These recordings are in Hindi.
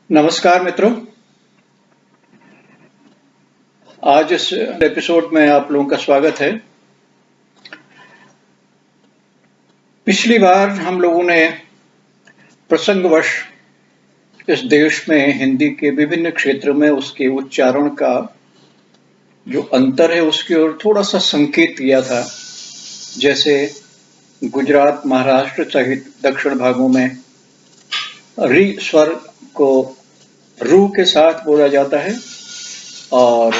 नमस्कार मित्रों। आज इस एपिसोड में आप लोगों का स्वागत है। पिछली बार हम लोगों ने प्रसंगवश इस देश में हिंदी के विभिन्न क्षेत्रों में उसके उच्चारण का जो अंतर है उसकी ओर थोड़ा सा संकेत दिया था। जैसे गुजरात, महाराष्ट्र सहित दक्षिण भागों में री स्वर को रू के साथ बोला जाता है और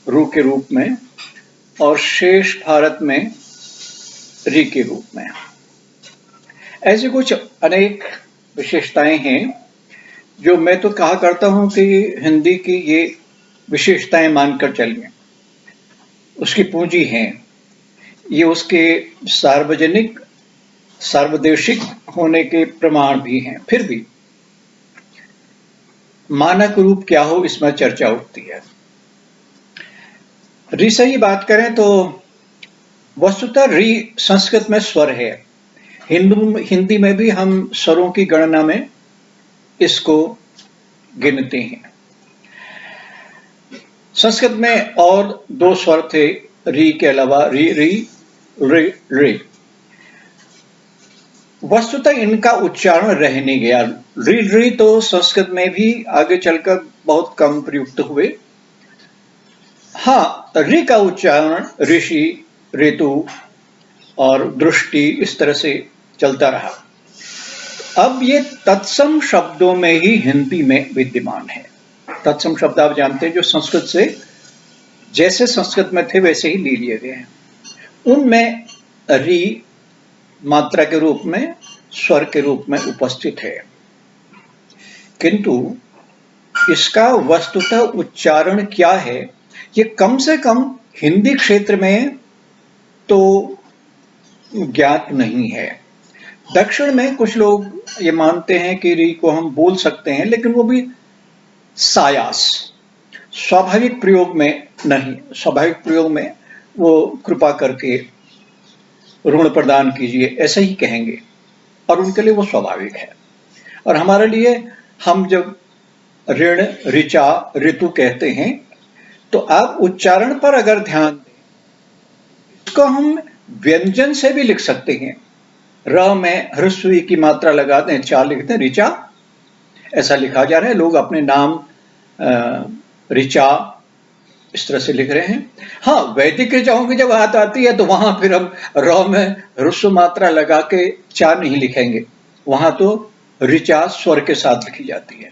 रू के रूप में, और शेष भारत में री के रूप में। ऐसे कुछ अनेक विशेषताएं हैं जो मैं तो कहा करता हूं कि हिंदी की ये विशेषताएं मानकर चलिए, उसकी पूंजी हैं। ये उसके सार्वजनिक सार्वदेशिक होने के प्रमाण भी हैं। फिर भी मानक रूप क्या हो, इसमें चर्चा उठती है। री से ही बात करें तो वस्तुतः री संस्कृत में स्वर है। हिंदी में भी हम स्वरों की गणना में इसको गिनते हैं। संस्कृत में और दो स्वर थे री के अलावा, री री रे रे। वस्तुतः इनका उच्चारण रह नहीं गया। री री तो संस्कृत में भी आगे चलकर बहुत कम प्रयुक्त हुए। हाँ, री का उच्चारण ऋषि, ऋतु और दृष्टि इस तरह से चलता रहा। अब ये तत्सम शब्दों में ही हिंदी में विद्यमान है। तत्सम शब्द आप जानते हैं, जो संस्कृत से जैसे संस्कृत में थे वैसे ही ले लिए गए हैं। उनमें री मात्रा के रूप में, स्वर के रूप में उपस्थित है, किंतु इसका वस्तुतः उच्चारण क्या है ये कम से कम हिंदी क्षेत्र में तो ज्ञात नहीं है। दक्षिण में कुछ लोग ये मानते हैं कि री को हम बोल सकते हैं, लेकिन वो भी सायास, स्वाभाविक प्रयोग में नहीं। स्वाभाविक प्रयोग में वो कृपा करके ऋण प्रदान कीजिए ऐसे ही कहेंगे, और उनके लिए वो स्वाभाविक है। और हमारे लिए हम जब ऋण, ऋचा, ऋतु कहते हैं तो आप उच्चारण पर अगर ध्यान दें, इसको हम व्यंजन से भी लिख सकते हैं। र में ह्रस्व की मात्रा लगाते हैं, चा लिखते हैं, ऋचा ऐसा लिखा जा रहा है। लोग अपने नाम ऋचा इस तरह से लिख रहे हैं। हाँ, वैदिक ऋचाओं की जब बात आती है तो वहां फिर हम र में ह्रस्व मात्रा लगा के चा नहीं लिखेंगे, वहां तो ऋचा स्वर के साथ लिखी जाती है।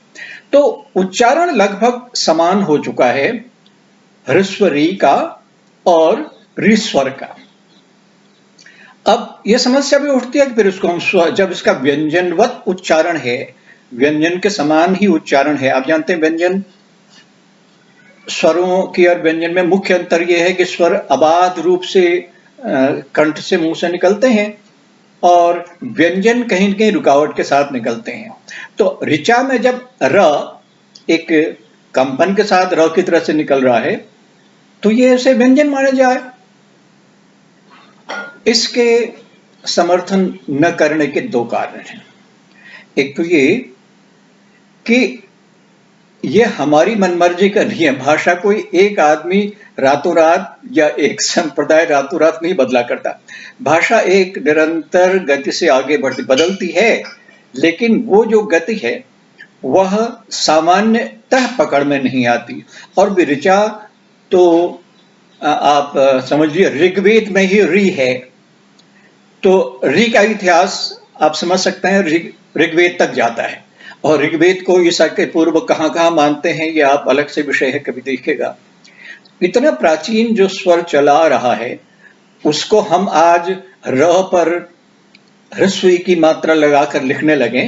तो उच्चारण लगभग समान हो चुका है ह्रस्व री का और री स्वर का। अब यह समस्या भी उठती है कि फिर उसको हम जब इसका व्यंजनवत उच्चारण है, व्यंजन के समान ही उच्चारण है। आप जानते हैं व्यंजन स्वरों की और व्यंजन में मुख्य अंतर यह है कि स्वर अबाध रूप से कंठ से, मुंह से निकलते हैं और व्यंजन कहीं न कहीं रुकावट के साथ निकलते हैं। तो ऋचा में जब र एक कंपन के साथ र की तरह से निकल रहा है तो ये ऐसे व्यंजन माने जाए। इसके समर्थन न करने के दो कारण हैं। एक तो ये कि ये हमारी मनमर्जी का नहीं है। भाषा कोई एक आदमी रातों रात या एक संप्रदाय रातों रात नहीं बदला करता। भाषा एक निरंतर गति से आगे बढ़ती बदलती है, लेकिन वो जो गति है वह सामान्यतः पकड़ में नहीं आती। और भी ऋचा तो आप समझिए ऋग्वेद में ही री है, तो री का इतिहास आप समझ सकते हैं, ऋग्वेद तक जाता है। और ऋग्वेद को ईसा के पूर्व कहां कहां मानते हैं ये आप अलग से विषय है, कभी देखिएगा। इतना प्राचीन जो स्वर चला रहा है उसको हम आज र पर ह्रस्व की मात्रा लगाकर लिखने लगे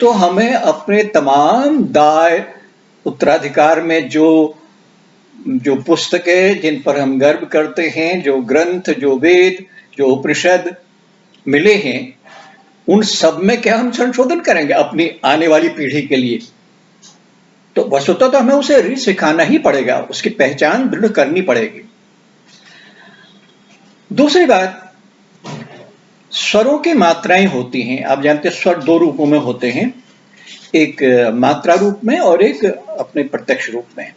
तो हमें अपने तमाम दाय उत्तराधिकार में जो पुस्तकें जिन पर हम गर्व करते हैं, जो ग्रंथ, जो वेद, जो उपनिषद मिले हैं, उन सब में क्या हम संशोधन करेंगे अपनी आने वाली पीढ़ी के लिए? तो वस्तुतः तो हमें उसे री सिखाना ही पड़ेगा, उसकी पहचान दृढ़ करनी पड़ेगी। दूसरी बात, स्वरों की मात्राएं होती हैं। आप जानते हैं स्वर दो रूपों में होते हैं। एक मात्रा रूप में और एक अपने प्रत्यक्ष रूप में।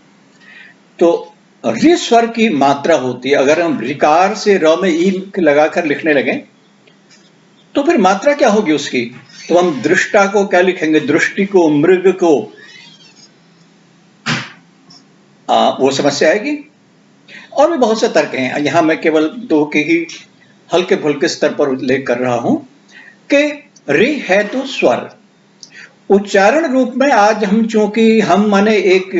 तो रि स्वर की मात्रा होती है, अगर हम ऋकार से र में ई लगाकर लिखने लगे तो फिर मात्रा क्या होगी उसकी? तो हम दृष्टा को क्या लिखेंगे? दृष्टि को, मृग को, वो समस्या आएगी। और भी बहुत से तर्क हैं, यहां मैं केवल दो के ही हल्के फुल्के स्तर पर उल्लेख कर रहा हूं कि रि है तो स्वर। उच्चारण रूप में आज हम, चूंकि हम माने एक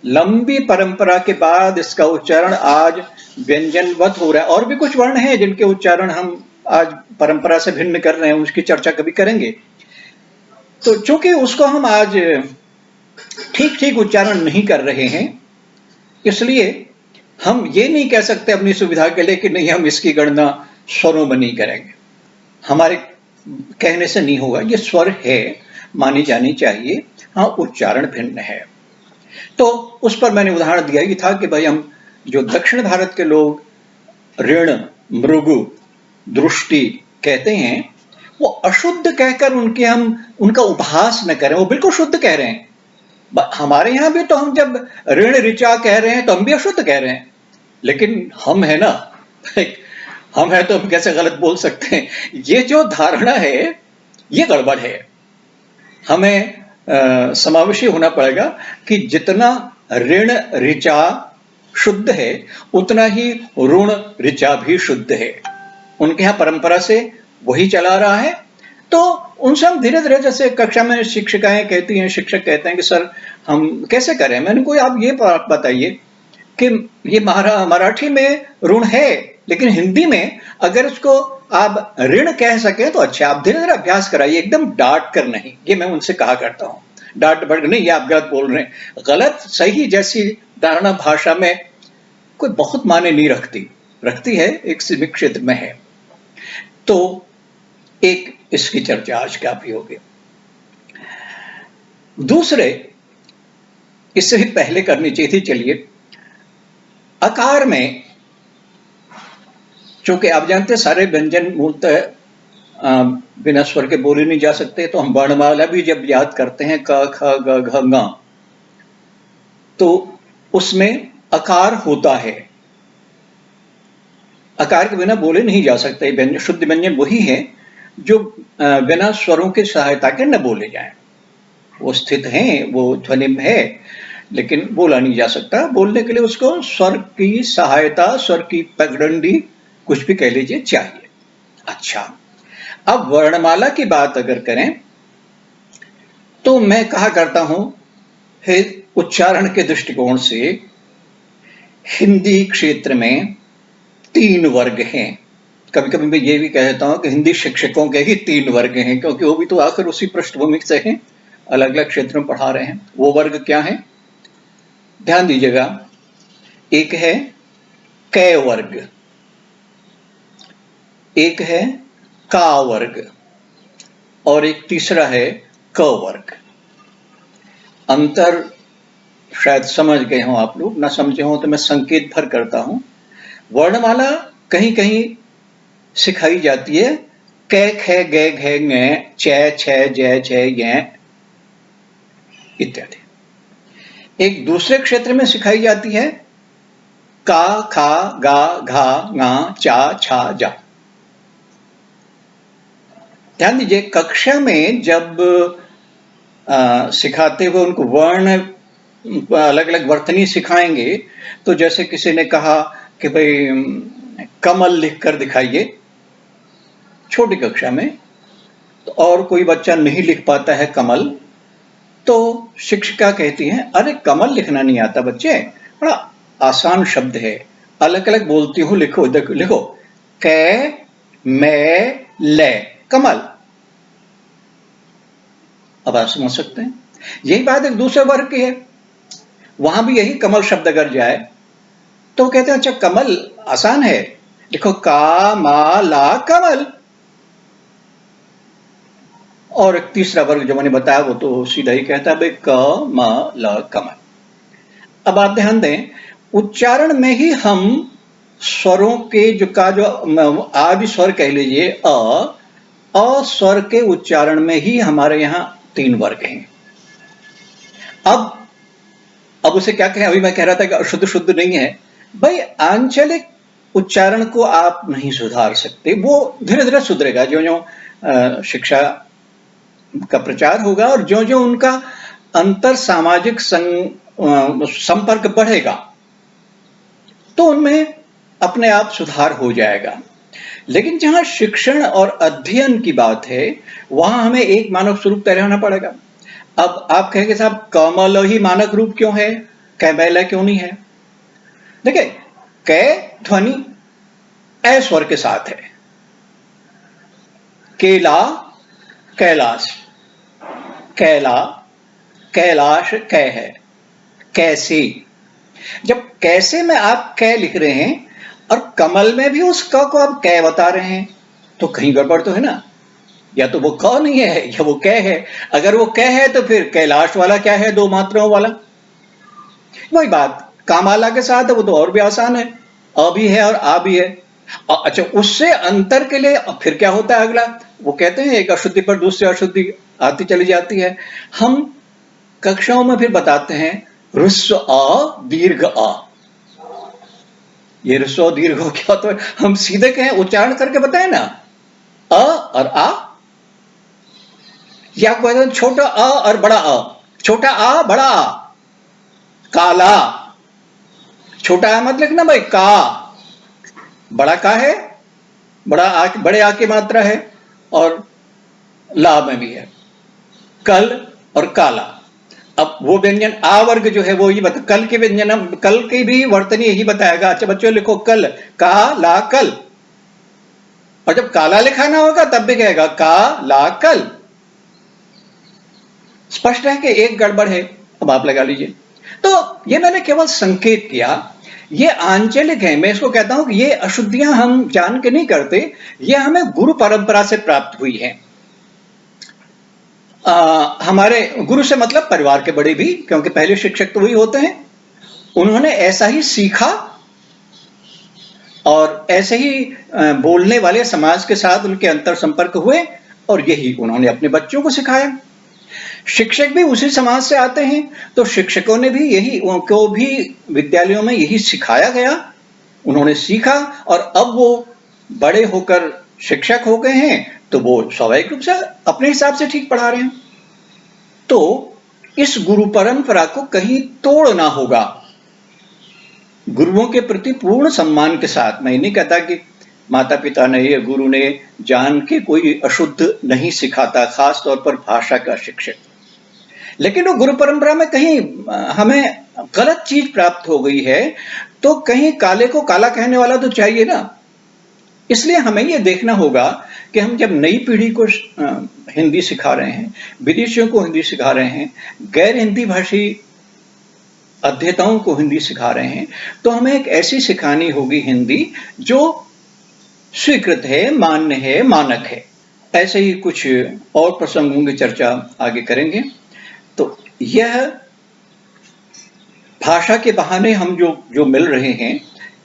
लंबी परंपरा के बाद इसका उच्चारण आज व्यंजनवत हो रहा है, और भी कुछ वर्ण हैं जिनके उच्चारण हम आज परंपरा से भिन्न कर रहे हैं, उसकी चर्चा कभी करेंगे। तो चूंकि उसको हम आज ठीक ठीक उच्चारण नहीं कर रहे हैं, इसलिए हम ये नहीं कह सकते अपनी सुविधा के लिए कि नहीं, हम इसकी गणना स्वरों में नहीं करेंगे। हमारे कहने से नहीं होगा, ये स्वर है, मानी जानी चाहिए, हाँ उच्चारण भिन्न है। तो उस पर मैंने उदाहरण दिया ही था कि भाई हम जो दक्षिण भारत के लोग ऋण, मृगु, दृष्टि कहते हैं, वो अशुद्ध कहकर उनका उपहास न करें, वो बिल्कुल शुद्ध कह रहे हैं। हमारे यहां भी तो हम जब ऋण ऋचा कह रहे हैं तो हम भी अशुद्ध कह रहे हैं, लेकिन हम है ना, हम है तो हम कैसे गलत बोल सकते हैं? ये जो धारणा है ये गड़बड़ है। हमें समावेशी होना पड़ेगा कि जितना ऋण ऋचा शुद्ध है उतना ही ऋण ऋचा भी शुद्ध है। उनके यहाँ परंपरा से वही चला रहा है। तो उनसे हम धीरे धीरे, जैसे कक्षा में शिक्षिकाएं कहती हैं, शिक्षक कहते हैं कि सर हम कैसे करें, मैंने कोई आप ये बताइए कि ये मराठी में ऋण है, लेकिन हिंदी में अगर उसको आप ऋण कह सके तो अच्छा। आप धीरे धीरे अभ्यास कराइए, एकदम डांट कर नहीं। ये मैं उनसे कहा करता हूं, डांट बढ़ नहीं, ये आप गलत बोल रहे हैं। गलत सही जैसी धारणा भाषा में कोई बहुत माने नहीं रखती है, एक सीमित क्षेत्र में है। तो एक इसकी चर्चा आज काफी होगी। दूसरे, इससे भी पहले करनी चाहिए थी, चलिए आकार में, चूंकि आप जानते हैं सारे व्यंजन मूलतः बिना स्वर के बोले नहीं जा सकते, तो हम वर्णमाला भी जब याद करते हैं क ख ग घ ङ, तो उसमें आकार होता है। आकार के बिना बोले नहीं जा सकते। व्यंजन, शुद्ध व्यंजन वही है जो बिना स्वरों की सहायता के न बोले जाएं। वो स्थित हैं, वो ध्वनि में है, लेकिन बोला नहीं जा सकता। बोलने के लिए उसको स्वर की सहायता, स्वर की पगडंडी, कुछ भी कह लीजिए, चाहिए। अच्छा, अब वर्णमाला की बात अगर करें तो मैं कहा करता हूं, उच्चारण के दृष्टिकोण से हिंदी क्षेत्र में 3 वर्ग हैं। कभी कभी मैं ये भी कहता हूं कि हिंदी शिक्षकों के ही 3 वर्ग हैं, क्योंकि वो भी तो आखिर उसी पृष्ठभूमि से हैं, अलग अलग क्षेत्रों में पढ़ा रहे हैं। वो वर्ग क्या है? ध्यान दीजिएगा। एक है कै वर्ग, एक है का वर्ग, और एक तीसरा है क वर्ग। अंतर शायद समझ गए हों आप लोग, ना समझे हों तो मैं संकेत भर करता हूं। वर्णमाला कहीं कहीं सिखाई जाती है कै खे गे घे ङे चै छे जय जय य इत्यादि। एक दूसरे क्षेत्र में सिखाई जाती है का खा गा घा ङा चा छा जा। ध्यान दीजिए, कक्षा में जब सिखाते हुए उनको वर्ण अलग अलग वर्तनी सिखाएंगे, तो जैसे किसी ने कहा कि भाई कमल लिखकर दिखाइए छोटी कक्षा में, तो और कोई बच्चा नहीं लिख पाता है कमल, तो शिक्षिका कहती हैं अरे कमल लिखना नहीं आता बच्चे, बड़ा आसान शब्द है, अलग अलग बोलती हूं, लिखो लिखो कै मैं ले कमल। अब आप समझ सकते हैं। यही बात एक दूसरे वर्ग की है, वहां भी यही कमल शब्द अगर जाए तो कहते हैं अच्छा कमल आसान है, लिखो का मा ला कमल। और एक तीसरा वर्ग जो मैंने बताया वो तो सीधा ही कहता है भाई क म ल कमल। अब आप ध्यान दें, उच्चारण में ही हम स्वरों के जो आदि स्वर कह लीजिए अ स्वर के उच्चारण में ही हमारे यहाँ 3 वर्ग हैं। अब उसे क्या कहें, अभी मैं कह रहा था कि अशुद्ध शुद्ध नहीं है। भाई आंचलिक उच्चारण को आप नहीं सुधार सकते, वो धीरे धीरे सुधरेगा जो जो शिक्षा का प्रचार होगा और जो जो उनका अंतर सामाजिक संपर्क बढ़ेगा तो उनमें अपने आप सुधार हो जाएगा। लेकिन जहां शिक्षण और अध्ययन की बात है वहां हमें एक मानक स्वरूप तय रहना पड़ेगा। अब आप कहेंगे साहब कमल ही मानक रूप क्यों है, कैमैला क्यों नहीं है? देखिए कै ध्वनि ए स्वर के साथ है, केला कैलाश, कैला कैलाश कै है, कैसे। जब कैसे में आप कै लिख रहे हैं और कमल में भी उस क को आप कै बता रहे हैं तो कहीं गड़बड़ तो है ना, या तो वो क नहीं है या वो कै है। अगर वो कै है तो फिर कैलाश वाला क्या है, 2 मात्राओं वाला। वही बात कामाला के साथ है, वो तो और भी आसान है, अ भी है और आ भी है। अच्छा उससे अंतर के लिए फिर क्या होता है अगला, वो कहते हैं एक अशुद्धि पर दूसरी अशुद्धि आती चली जाती है। हम कक्षाओं में फिर बताते हैं ह्रस्व अ दीर्घ अ। ये ह्रस्व दीर्घ क्या होता है, हम सीधे कहें उच्चारण करके बताएं ना, अ और आ, या कोई छोटा अ और बड़ा अ, छोटा आ बड़ा आ, काला। छोटा आ मत लिखना भाई, का बड़ा का है, बड़ा आ, बड़े आ की मात्रा है और ला में भी है, कल और काला। अब वो व्यंजन आ वर्ग जो है वो ये बता, कल के व्यंजन कल के भी वर्तनी यही बताएगा। अच्छा बच्चों लिखो कल, का ला कल, और जब काला लिखाना होगा तब भी कहेगा का ला कल। स्पष्ट है कि एक गड़बड़ है, अब आप लगा लीजिए। तो ये मैंने केवल संकेत किया, ये आंचलिक है। मैं इसको कहता हूं कि ये अशुद्धियां हम जान के नहीं करते, ये हमें गुरु परंपरा से प्राप्त हुई है। हमारे गुरु से मतलब परिवार के बड़े भी, क्योंकि पहले शिक्षक तो वही होते हैं, उन्होंने ऐसा ही सीखा और ऐसे ही बोलने वाले समाज के साथ उनके अंतर संपर्क हुए और यही उन्होंने अपने बच्चों को सिखाया। शिक्षक भी उसी समाज से आते हैं तो शिक्षकों ने भी यही, उनको भी विद्यालयों में यही सिखाया गया, उन्होंने सीखा और अब वो बड़े होकर शिक्षक हो गए हैं तो वो स्वाभाविक रूप से अपने हिसाब से ठीक पढ़ा रहे हैं। तो इस गुरु परंपरा को कहीं तोड़ना होगा, गुरुओं के प्रति पूर्ण सम्मान के साथ। मैं नहीं कहता कि माता पिता ने या गुरु ने जान के कोई अशुद्ध नहीं सिखाता, खास तौर पर भाषा का शिक्षक, लेकिन वो गुरु परंपरा में कहीं हमें गलत चीज प्राप्त हो गई है तो कहीं काले को काला कहने वाला तो चाहिए ना। इसलिए हमें ये देखना होगा कि हम जब नई पीढ़ी को हिंदी सिखा रहे हैं, विदेशियों को हिंदी सिखा रहे हैं, गैर हिंदी भाषी अध्येताओं को हिंदी सिखा रहे हैं, तो हमें एक ऐसी सिखानी होगी हिंदी जो स्वीकृत है, मान्य है, मानक है। ऐसे ही कुछ और प्रसंगों की चर्चा आगे करेंगे। तो यह भाषा के बहाने हम जो मिल रहे हैं,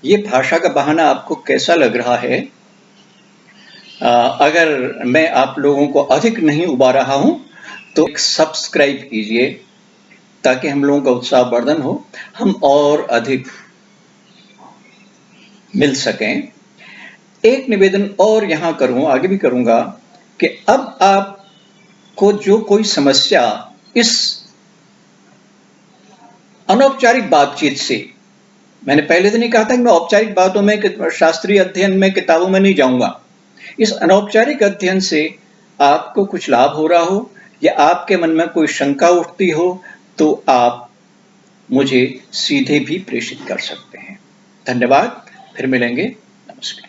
ये भाषा का बहाना आपको कैसा लग रहा है? अगर मैं आप लोगों को अधिक नहीं उबा रहा हूं तो एक सब्सक्राइब कीजिए ताकि हम लोगों का उत्साह वर्धन हो, हम और अधिक मिल सकें। एक निवेदन और यहां करूं, आगे भी करूंगा, कि अब आपको जो कोई समस्या इस अनौपचारिक बातचीत से, मैंने पहले दिन ही कहा था कि मैं औपचारिक बातों में, शास्त्रीय अध्ययन में, किताबों में नहीं जाऊंगा, इस अनौपचारिक अध्ययन से आपको कुछ लाभ हो रहा हो या आपके मन में कोई शंका उठती हो तो आप मुझे सीधे भी प्रेषित कर सकते हैं। धन्यवाद, फिर मिलेंगे, नमस्कार।